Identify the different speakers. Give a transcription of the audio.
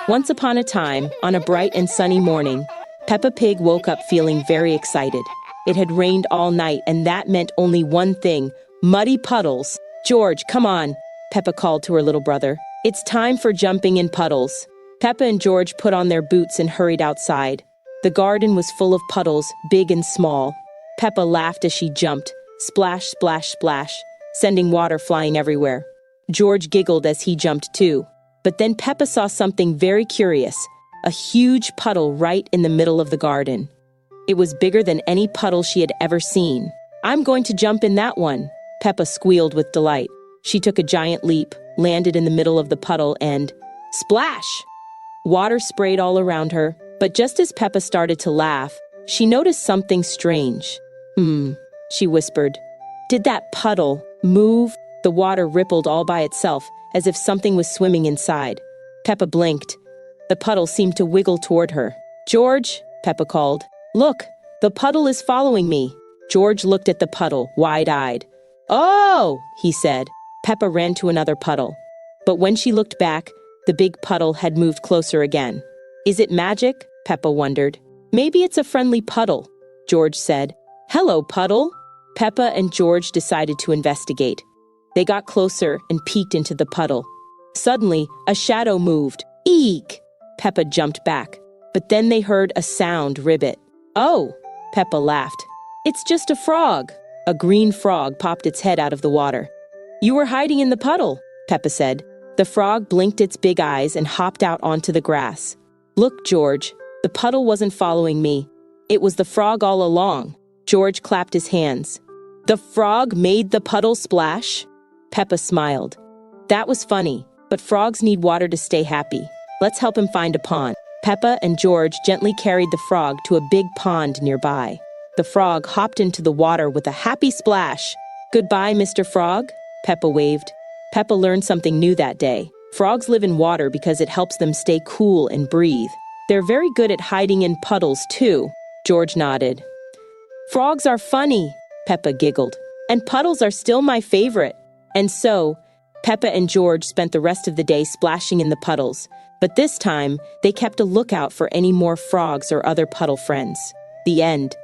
Speaker 1: Once upon a time, on a bright and sunny morning, Peppa Pig woke up feeling very excited. It had rained all night, and that meant only one thing: muddy puddles. "George, come on," Peppa called to her little brother. "It's time for jumping in puddles." Peppa and George put on their boots and hurried outside. The garden was full of puddles, big and small. Peppa laughed as she jumped. Splash, splash, splash, sending water flying everywhere. George giggled as he jumped too. But then Peppa saw something very curious: a huge puddle right in the middle of the garden. It was bigger than any puddle she had ever seen. "I'm going to jump in that one," Peppa squealed with delight. She took a giant leap, landed in the middle of the puddle, and splash! Water sprayed all around her, but just as Peppa started to laugh, she noticed something strange. She whispered. "Did that puddle move?" The water rippled all by itself, as if something was swimming inside. Peppa blinked. The puddle seemed to wiggle toward her. "George," Peppa called. "Look, the puddle is following me." George looked at the puddle, wide-eyed. "Oh!" he said. Peppa ran to another puddle. But when she looked back, the big puddle had moved closer again. "Is it magic?" Peppa wondered. "Maybe it's a friendly puddle," George said. "Hello, puddle." Peppa and George decided to investigate. They got closer and peeked into the puddle. Suddenly, a shadow moved. "Eek!" Peppa jumped back. But then they heard a sound ribbit. "Oh!" Peppa laughed. "It's just a frog." A green frog popped its head out of the water. "You were hiding in the puddle," Peppa said. The frog blinked its big eyes and hopped out onto the grass. "Look, George, the puddle wasn't following me. It was the frog all along." George clapped his hands. "The frog made the puddle splash?" Peppa smiled. "That was funny, but frogs need water to stay happy. Let's help him find a pond." Peppa and George gently carried the frog to a big pond nearby. The frog hopped into the water with a happy splash. "Goodbye, Mr. Frog," Peppa waved. Peppa learned something new that day. Frogs live in water because it helps them stay cool and breathe. They're very good at hiding in puddles, too. George nodded. "Frogs are funny," Peppa giggled. "And puddles are still my favorite." And so, Peppa and George spent the rest of the day splashing in the puddles. But this time, they kept a lookout for any more frogs or other puddle friends. The end.